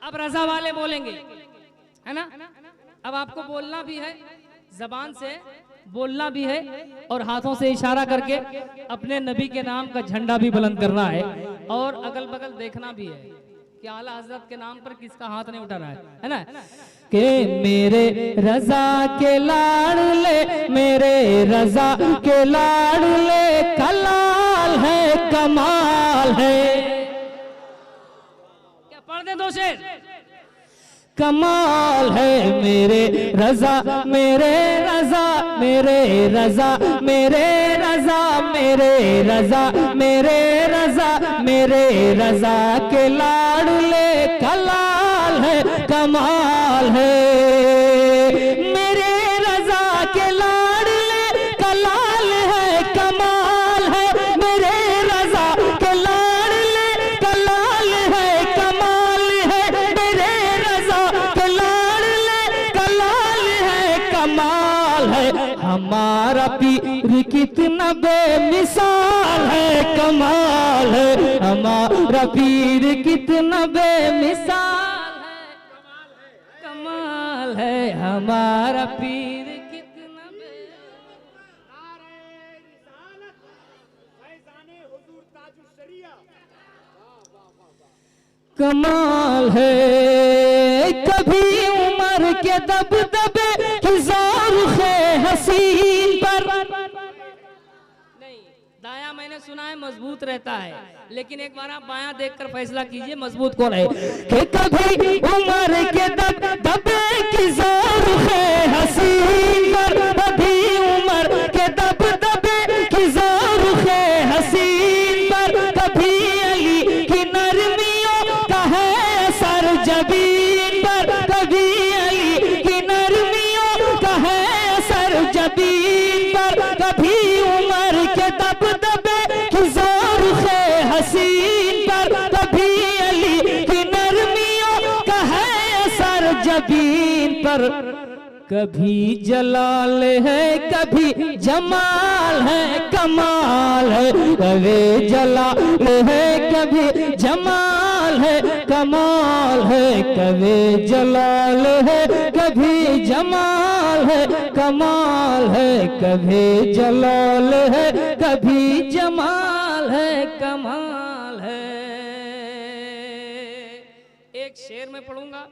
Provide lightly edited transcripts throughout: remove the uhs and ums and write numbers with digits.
अब रजा वाले बोलेंगे, है ना। अब आपको बोलना भी है, जबान से बोलना भी है और हाथों से इशारा करके अपने नबी के नाम का झंडा भी बुलंद करना है और अगल बगल देखना भी है कि आला हजरत के नाम पर किसका हाथ नहीं उठा रहा है ना। के मेरे रजा के लाडले, मेरे रजा के लाडले, कलाल है कमाल है। क्या पढ़ दे दो शेर। कमाल है मेरे रजा, मेरे रजा, मेरे रजा, मेरे रजा, मेरे रजा, मेरे रजा, मेरे रजा के लाडले, कलाल है कमाल है। मेरे रजा के लाडले, कलाल है कमाल है। मेरे रजा के लाडले, कलाल है कमाल है। मेरे रजा के लाडले, कलाल है कमाल है। हमारा पीर कितना बेमिसाल है, कमाल है। हमारा पीर कितना बेमिसाल है, कमाल है। हमारा पीर कितना कमाल है। कभी उम्र के दबदबे ज़ौर-ए हसीन पर नहीं। दाया मैंने सुना है मजबूत रहता है, लेकिन एक बार आप बायां देखकर फैसला कीजिए मजबूत कौन है। कि कभी उम्र के दबदबे की ज़ौर-ए हसीन पर, कभी उम्र के दबदबे की ज़ौर-ए हसीन पर, कभी अली की नरमियों का है असर जबीन पर, कभी अली की नरमियों का है असर जबीन पर, कभी उम्र के दबदबे की ज़ौर-ए हसीन पर, कभी अली की नरमियों का है असर जबीन पर। कभी जलाल है, कभी जमाल है, कमाल है। कभी जलाल है, कभी जमाल है, कमाल है। कभी जलाल है, कभी जमाल है, कमाल है। कभी जलाल है, कभी जमाल है, कमाल है। एक शेर में पढ़ूंगा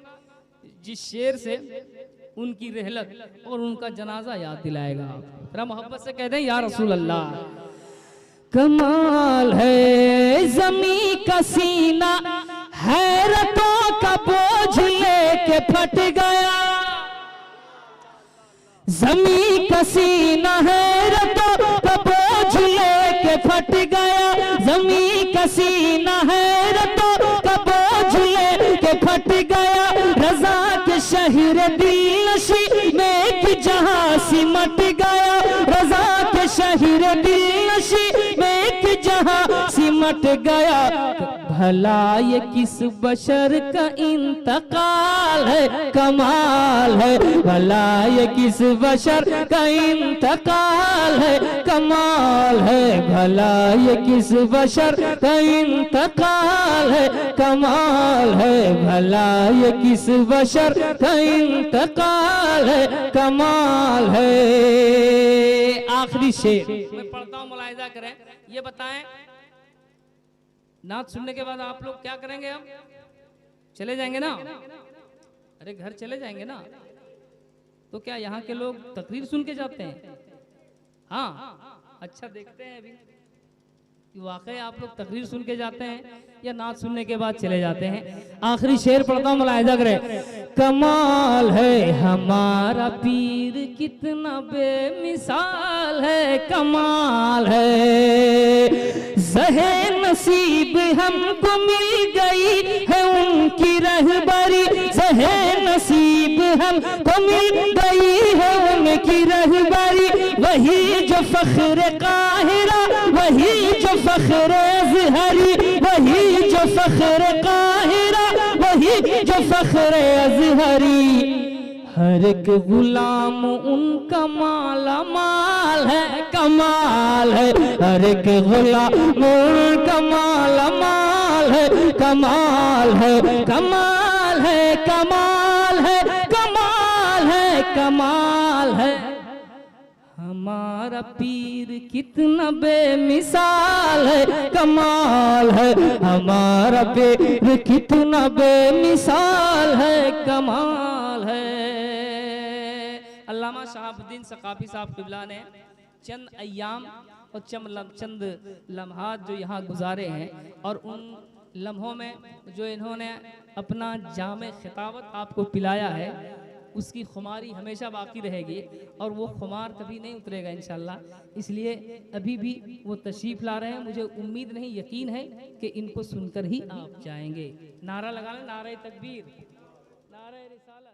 जिस शेर से उनकी रहलत और उनका जनाजा याद दिलाएगा। जरा मोहब्बत से कह दें या रसूल अल्लाह। कमाल है ज़मीं का सीना, हैरतों का बोझ लेके फट गया। ज़मीं का सीना हैरतों का बोझ लेके फट गया। ज़मीं का सीना हैरतों का बोझ लेके फट गया। रज़ा के शहर दिलनशी में कि जहां सिमट गया। रज़ा के शहर दिलनशी में कि जहां सिमट गया। भला ये किस बशर का इंतकाल है, कमाल है। भला ये किस बशर का इंतकाल है, कमाल है। भला ये किस बशर का इंतकाल है, कमाल है। भला ये किस बशर का इंतकाल है, कमाल है। आखिरी शेर मैं पढ़ता हूँ, मुलाहिजा करें। ये बताएं नात सुनने के बाद आप लोग क्या करेंगे? हम चले जाएंगे ना? अरे घर चले जाएंगे ना? तो क्या यहाँ के लोग तकरीर सुन के जाते हैं? हाँ, अच्छा देखते हैं अभी कि वाकई आप लोग तकरीर सुन के जाते हैं या नात सुनने के बाद चले जाते हैं। आखिरी शेर पढ़ता हूँ, मुलाहिजा करें। कमाल है हमारा पीर कितना बेमिसाल है, कमाल है। ज़हे नसीब हमको मिल गई है उनकी रहबरी। ज़हे नसीब हमको मिल गई है उनकी रहबरी। वही जो फख्र काहिरा, वही जो फख्र अज़हरी, वही जो फख्र काहिरा, वही जो फख्र अज़हरी। हर एक गुलाम उनका माला माल है, कमाल है। हर एक गुलाम उनका माला माल है, कमाल है, कमाल कमाल है, कमाल है, कमाल है, कमाल है। हमारा पीर कितना बेमिसाल है, कमाल है। हमारा पीर कितना बेमिसाल है, कमाल है। अल्लामा शहाबुद्दीन सकाफी साहब क़िबला ने चंद अय्याम और चंद लम्हात जो यहाँ गुजारे हैं, और उन लम्हों में जो इन्होंने अपना जामे खिताबत आपको पिलाया है, उसकी खुमारी हमेशा बाकी रहेगी और वो खुमार कभी नहीं उतरेगा इंशाल्लाह। इसलिए अभी भी वो तशरीफ़ ला रहे हैं। मुझे उम्मीद नहीं, यकीन है कि इनको सुनकर ही आप जाएंगे। नारा लगा लें, नारे तकबीर, नारे रिसालत।